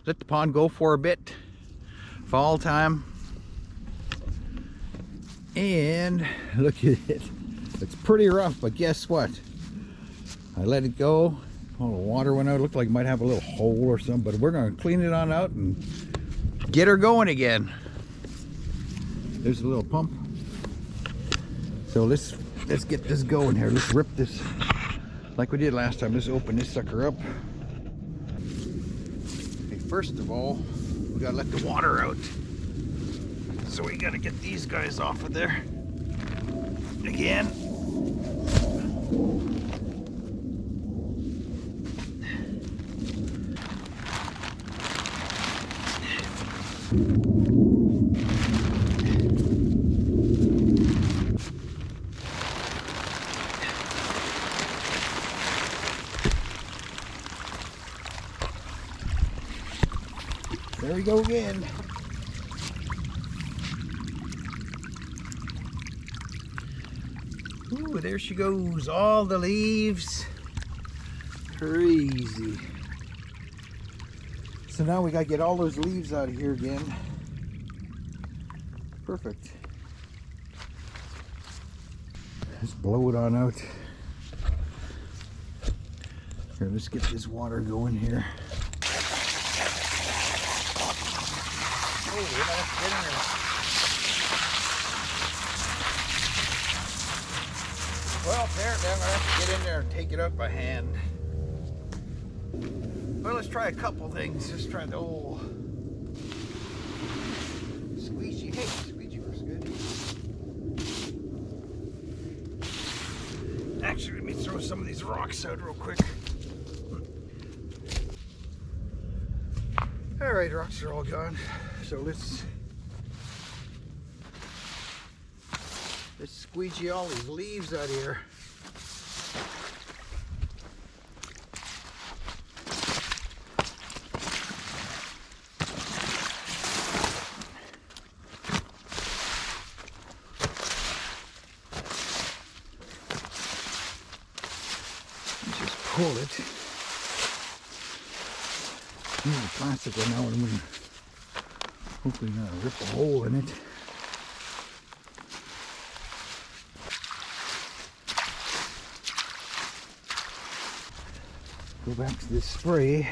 let the pond go for a bit. Fall time. And look at it. It's pretty rough, but guess what? I let it go. All the water went out. It looked like it might have a little hole or something, but we're going to clean it on out and get her going again. There's a little pump. So let's get this going here. Let's rip this like we did last time. Let's open this sucker up. Okay, first of all, we gotta let the water out. So we gotta get these guys off of there. Again. There we go again. Ooh, there she goes. All the leaves. Crazy. So now we gotta get all those leaves out of here again. Perfect. Let's blow it on out. Here, let's get this water going here. Oh, we might have to get in there. Well, apparently I'm gonna have to get in there and take it up by hand. Well, let's try a couple things. Let's try the old squeegee. Hey, squeegee works good. Actually, let me throw some of these rocks out real quick. All right, rocks are all gone. So let's squeegee all these leaves out of here. Just pull it. Use the plastic one now, and I'm gonna hopefully not rip a hole in it. Go back to this spray.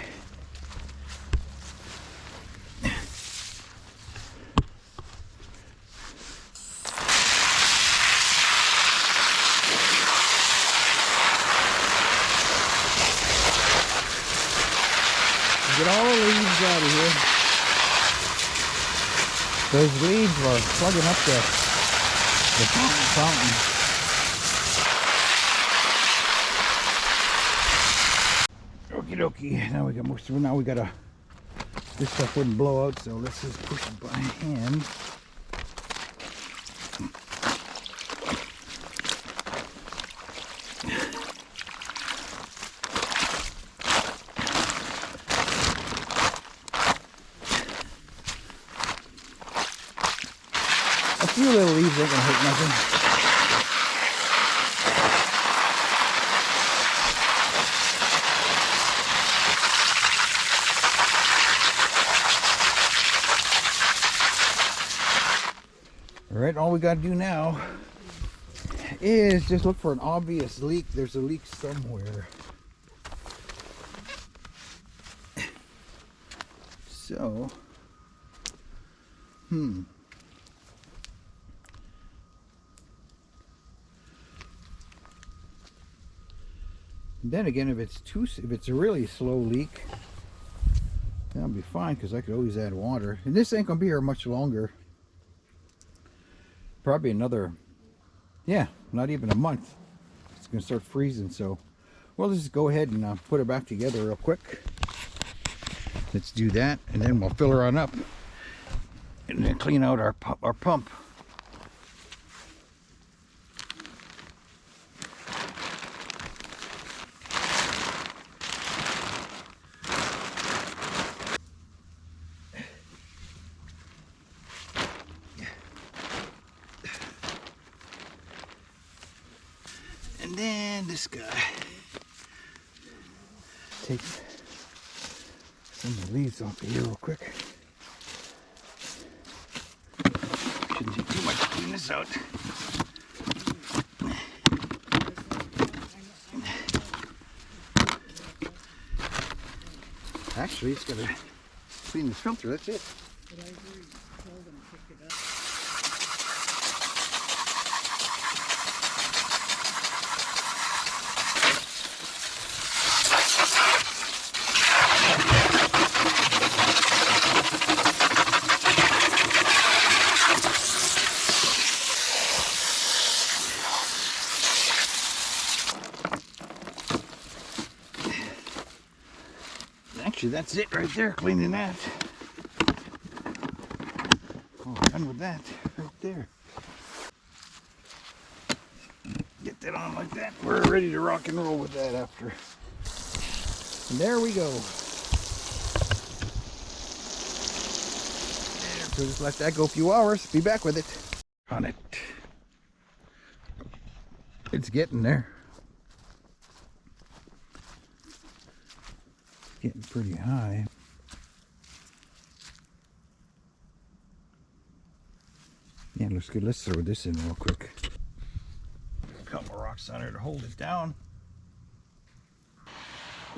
Get all the leaves out of here. Those leaves are plugging up the fountain. Okie dokie. Now we got most of it. Now we gotta. This stuff wouldn't blow out, so let's just push it by hand. A few little leaves ain't gonna hurt nothing. Alright, all we gotta do now is just look for an obvious leak. There's a leak somewhere. So, then again, if it's a really slow leak, that'll be fine because I could always add water. And this ain't gonna be here much longer. Probably another, yeah, not even a month. It's gonna start freezing. So, well, let's just go ahead and put her back together real quick. Let's do that, and then we'll fill her on up, and then clean out our pump. And then this guy. Take some Clean the leaves off of here real quick. Shouldn't take too much to clean this out. Actually, it's gonna clean this filter, that's it. But I agree, told them to pick it up. Actually, that's it right there, cleaning that. Oh, done with that right there. Get that on like that. We're ready to rock and roll with that after. And there we go. So just let that go a few hours. Be back with it. On it. It's getting there. Getting pretty high. Yeah, looks good. Let's throw this in real quick. A couple rocks on there to hold it down.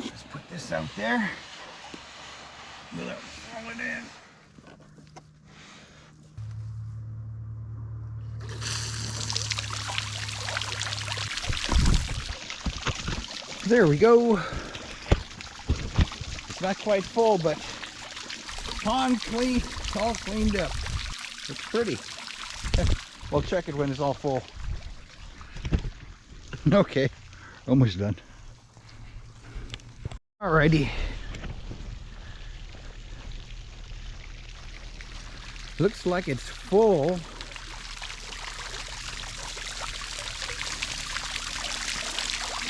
Just put this out there without falling in. There we go. Not quite full, but pond clean, all cleaned up. It's pretty. We'll check it when it's all full. Okay, almost done. Alrighty. Looks like it's full.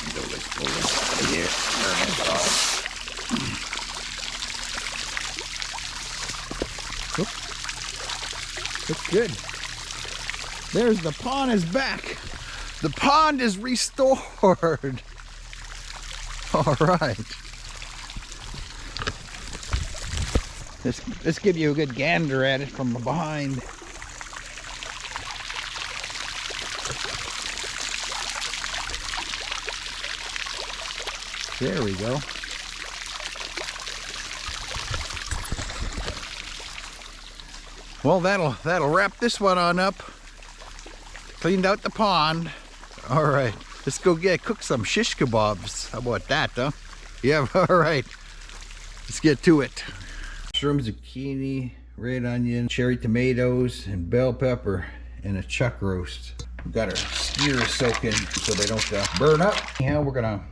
So let's pull this out of here. There we go. Looks good. There's the pond is back. The pond is restored. All right. Let's give you a good gander at it from behind. There we go. Well, that'll wrap this one on up. Cleaned out the pond. All right, let's go cook some shish kebabs. How about that, huh? Yeah, all right. Let's get to it. Mushrooms, zucchini, red onion, cherry tomatoes, and bell pepper, and a chuck roast. We've got our skewers soaking so they don't burn up. Anyhow, we're gonna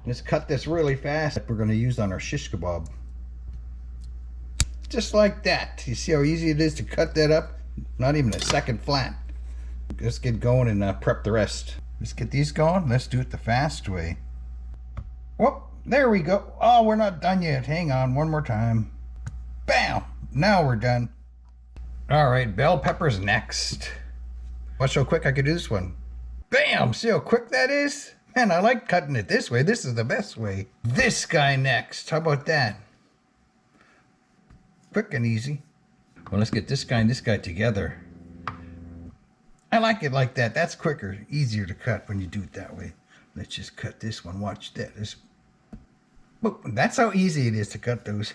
just cut this really fast. We're gonna use on our shish kebab. Just like that. You see how easy it is to cut that up? Not even a second flat. Let's get going and prep the rest. Let's get these going. Let's do it the fast way. Whoop, there we go. Oh, we're not done yet. Hang on, one more time. Bam! Now we're done. All right, bell pepper's next. Watch how quick I could do this one. Bam! See how quick that is? Man, I like cutting it this way. This is the best way. This guy next. How about that? Quick and easy. Well, let's get this guy and this guy together. I like it like that. That's quicker, easier to cut when you do it that way. Let's just cut this one. Watch that. That's how easy it is to cut those.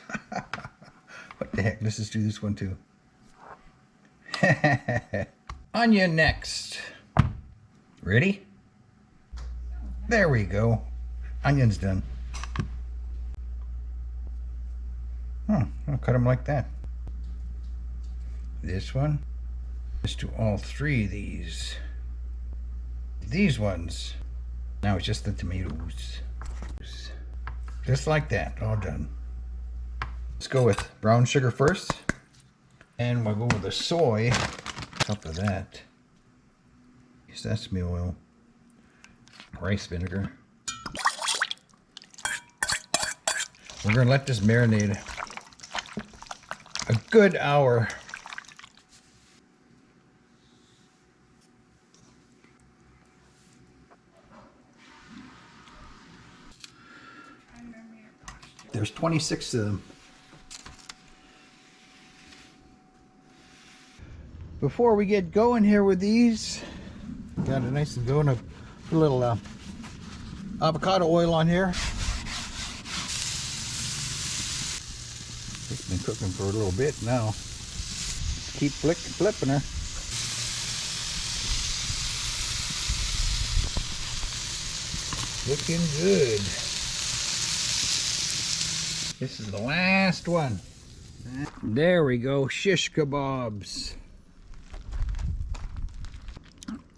What the heck? Let's just do this one too. Onion next. Ready? There we go. Onion's done. I'll cut them like that. This one. Let's do all three of these. These ones. Now it's just the tomatoes. Just like that, all done. Let's go with brown sugar first. And we'll go with the soy. Top of that. Sesame oil. Rice vinegar. We're going to let this marinate a good hour. There's 26 of them. Before we get going here with these, got it nice and going. Put a little avocado oil on here. It's been cooking for a little bit now. Keep flipping her. Looking good. This is the last one. There we go, shish kabobs.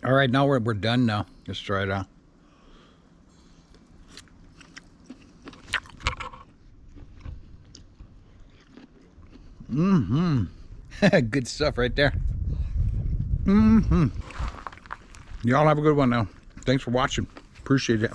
All right, now we're done now. Let's try it out. Good stuff right there. Y'all have a good one now. Thanks for watching. Appreciate it.